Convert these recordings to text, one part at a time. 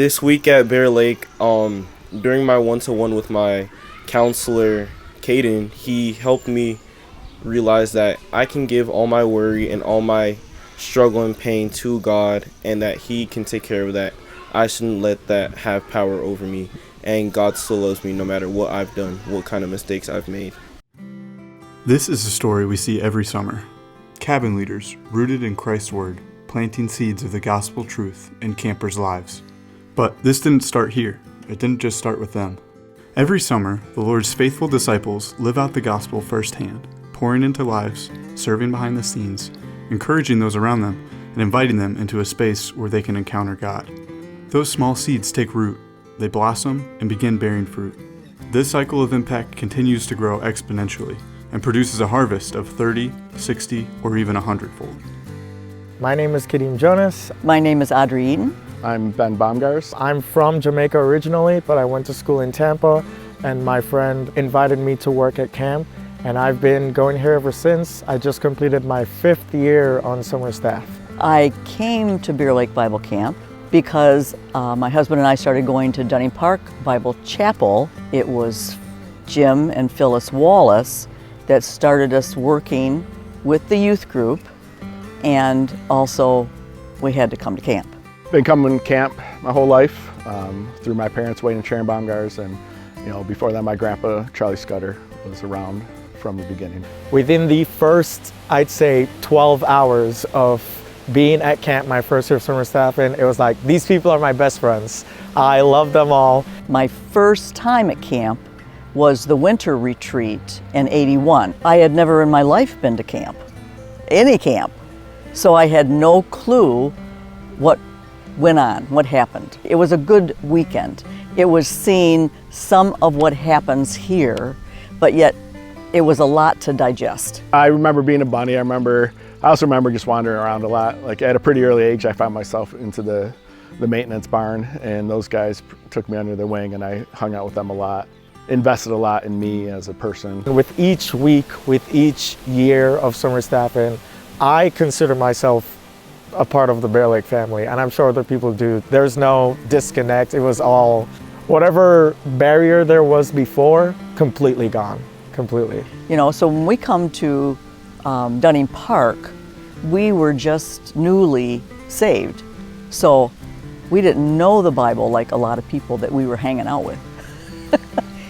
This week at Bear Lake, during my one-to-one with my counselor, Caden, he helped me realize that I can give all my worry and all my struggle and pain to God, and that He can take care of that. I shouldn't let that have power over me, and God still loves me no matter what I've done, what kind of mistakes I've made. This is a story we see every summer. Cabin leaders, rooted in Christ's Word, planting seeds of the gospel truth in campers' lives. But this didn't start here. It didn't just start with them. Every summer, the Lord's faithful disciples live out the gospel firsthand, pouring into lives, serving behind the scenes, encouraging those around them, and inviting them into a space where they can encounter God. Those small seeds take root, they blossom, and begin bearing fruit. This cycle of impact continues to grow exponentially and produces a harvest of 30, 60, or even 100-fold. My name is Kadeem Jonas. My name is Audrey Eaton. I'm Ben Baumgars. I'm from Jamaica originally, but I went to school in Tampa, and my friend invited me to work at camp, and I've been going here ever since. I just completed my 5th year on summer staff. I came to Bear Lake Bible Camp because my husband and I started going to Dunning Park Bible Chapel. It was Jim and Phyllis Wallace that started us working with the youth group, and also we had to come to camp. Been coming to camp my whole life through my parents, Wayne and Sharon Baumgars, and before that my grandpa Charlie Scudder was around from the beginning. Within the first, I'd say, 12 hours of being at camp, my first year of summer staff, and it was like, these people are my best friends. I love them all. My first time at camp was the winter retreat in '81. I had never in my life been to camp, any camp, so I had no clue what went on, what happened. It was a good weekend. It was seeing some of what happens here, but yet it was a lot to digest. I remember being a bunny. I also remember just wandering around a lot. Like at a pretty early age, I found myself into the maintenance barn, and those guys took me under their wing, and I hung out with them a lot. Invested a lot in me as a person. With each week, with each year of summer staffing, I consider myself a part of the Bear Lake family, and I'm sure other people do. There's no disconnect. It was all, whatever barrier there was before, completely gone, completely. So when we come to Dunning Park, we were just newly saved. So we didn't know the Bible like a lot of people that we were hanging out with.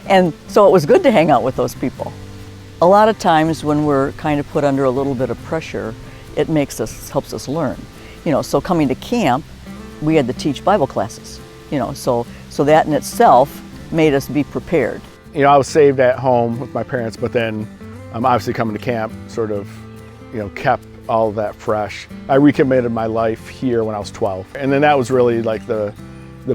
And so it was good to hang out with those people. A lot of times when we're kind of put under a little bit of pressure, it helps us learn. So coming to camp, we had to teach Bible classes. So that in itself made us be prepared. I was saved at home with my parents, but then obviously coming to camp sort of, kept all of that fresh. I recommitted my life here when I was 12. And then that was really like the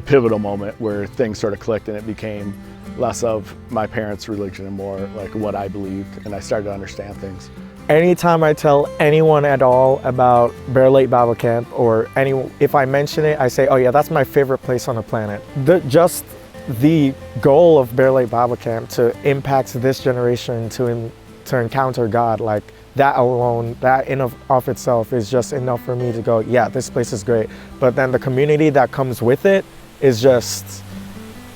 pivotal moment where things sort of clicked, and it became less of my parents' religion and more like what I believed, and I started to understand things. Anytime I tell anyone at all about Bear Lake Bible Camp, or if I mention it, I say, oh yeah, that's my favorite place on the planet. Just the goal of Bear Lake Bible Camp to impact this generation to encounter God, like that alone, that in of itself is just enough for me to go, yeah, this place is great. But then the community that comes with it is just,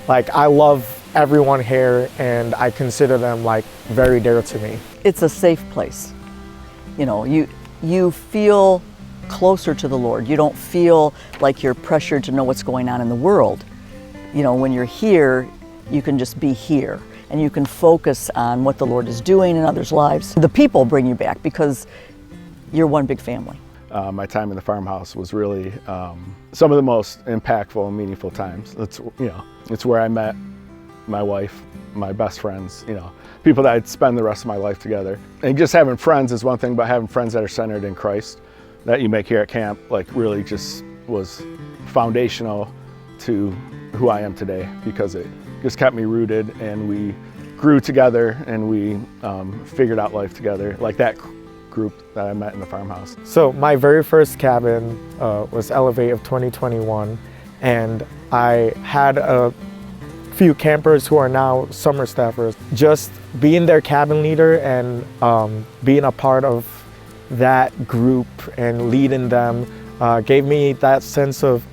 like, I love everyone here, and I consider them like very dear to me. It's a safe place. You feel closer to the Lord. You don't feel like you're pressured to know what's going on in the world. When you're here, you can just be here, and you can focus on what the Lord is doing in others' lives. The people bring you back because you're one big family. My time in the farmhouse was really some of the most impactful and meaningful times. It's where I met my wife, my best friends, people that I'd spend the rest of my life together. And just having friends is one thing, but having friends that are centered in Christ that you make here at camp, like, really just was foundational to who I am today, because it just kept me rooted, and we grew together, and we figured out life together, like that group that I met in the farmhouse. So my very first cabin was Elevate of 2021, and I had a few campers who are now summer staffers. Just being their cabin leader and being a part of that group and leading them gave me that sense of,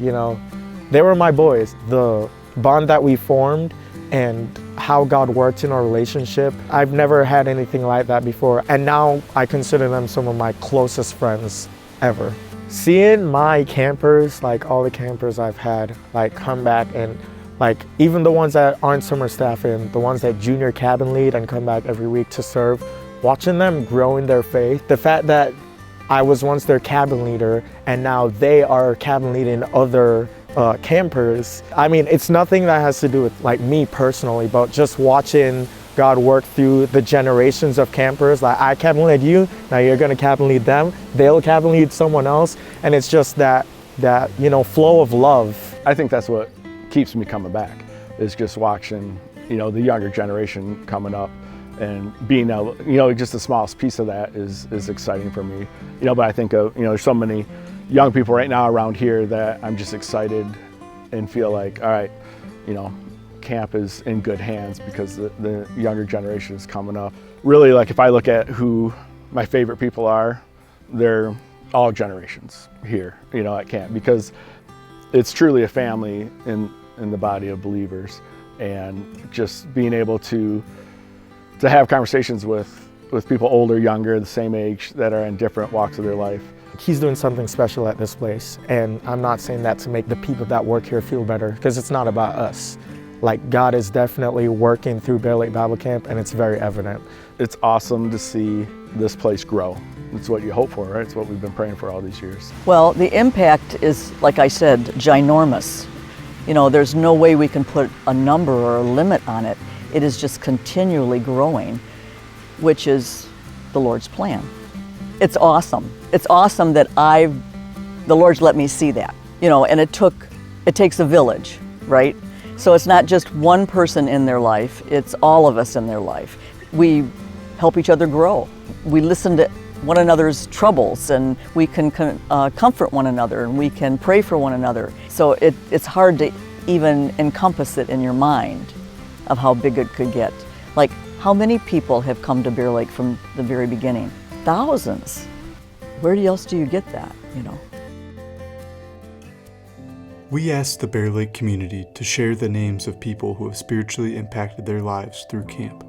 They were my boys. The bond that we formed and how God worked in our relationship, I've never had anything like that before. And now I consider them some of my closest friends ever. Seeing my campers, like all the campers I've had, like come back and like even the ones that aren't summer staff and the ones that junior cabin lead and come back every week to serve, watching them grow in their faith, the fact that I was once their cabin leader and now they are cabin leading other campers. I mean, it's nothing that has to do with like me personally, but just watching God work through the generations of campers. Like I cabin lead you, now you're gonna cabin lead them, they'll cabin lead someone else, and it's just that flow of love. I think that's what keeps me coming back, is just watching, the younger generation coming up and being able, just the smallest piece of that is exciting for me. But I think of, there's so many young people right now around here that I'm just excited and feel like, all right, camp is in good hands because the younger generation is coming up. Really, like if I look at who my favorite people are, they're all generations here, at camp, because it's truly a family in the body of believers, and just being able to have conversations with people older, younger, the same age, that are in different walks of their life. He's doing something special at this place, and I'm not saying that to make the people that work here feel better, because it's not about us. Like God is definitely working through Bair Lake Bible Camp, and it's very evident. It's awesome to see this place grow. It's what you hope for, right? It's what we've been praying for all these years. Well, the impact is, like I said, ginormous. There's no way we can put a number or a limit on it. It is just continually growing, which is the Lord's plan. It's awesome. It's awesome that the Lord's let me see that, and it takes a village, right? So it's not just one person in their life, it's all of us in their life. We help each other grow. We listen to one another's troubles, and we can comfort one another, and we can pray for one another. So it's hard to even encompass it in your mind of how big it could get. Like, how many people have come to Bair Lake from the very beginning? Thousands. Where else do you get that, We asked the Bair Lake community to share the names of people who have spiritually impacted their lives through camp.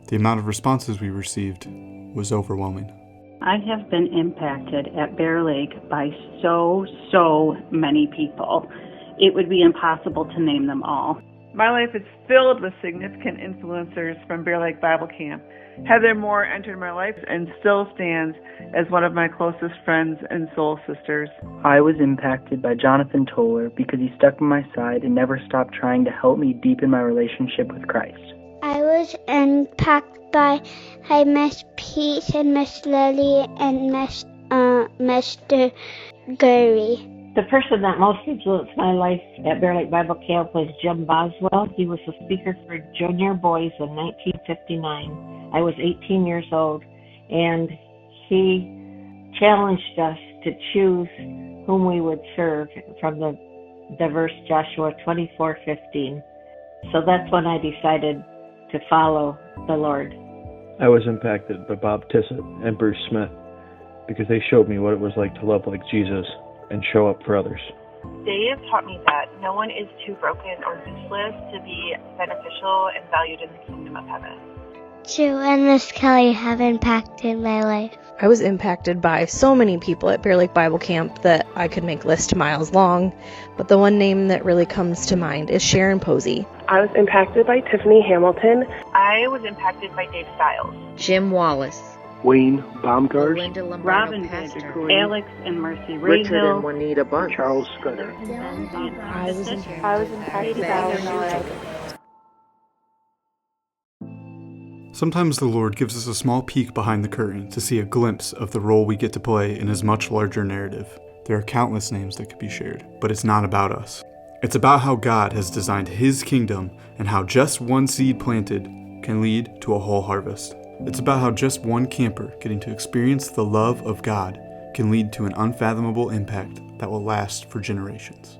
The amount of responses we received was overwhelming. I have been impacted at Bair Lake by so many people. It would be impossible to name them all. My life is filled with significant influencers from Bair Lake Bible Camp. Heather Moore entered my life and still stands as one of my closest friends and soul sisters. I was impacted by Jonathan Toller because he stuck by my side and never stopped trying to help me deepen my relationship with Christ. I was impacted by Miss Pete and Miss Lily and Mr. Gurry. The person that most influenced my life at Bair Lake Bible Camp was Jim Boswell. He was the speaker for junior boys in 1959. I was 18 years old, and he challenged us to choose whom we would serve from the verse Joshua 24:15. So that's when I decided to follow the Lord. I was impacted by Bob Tissett and Bruce Smith because they showed me what it was like to love like Jesus and show up for others. They have taught me that no one is too broken or useless to be beneficial and valued in the kingdom of heaven. Sue and Miss Kelly have impacted my life. I was impacted by so many people at Bair Lake Bible Camp that I could make lists miles long, but the one name that really comes to mind is Sharon Posey. I was impacted by Tiffany Hamilton. I was impacted by Dave Stiles. Jim Wallace. Wayne Baumgart, Robin Vandercourt, Alex and Mercy Rayhill, Richard and Juanita Bunch, Charles Scudder. I was impacted by Sometimes the Lord gives us a small peek behind the curtain to see a glimpse of the role we get to play in his much larger narrative. There are countless names that could be shared, but it's not about us. It's about how God has designed his kingdom and how just one seed planted can lead to a whole harvest. It's about how just one camper getting to experience the love of God can lead to an unfathomable impact that will last for generations.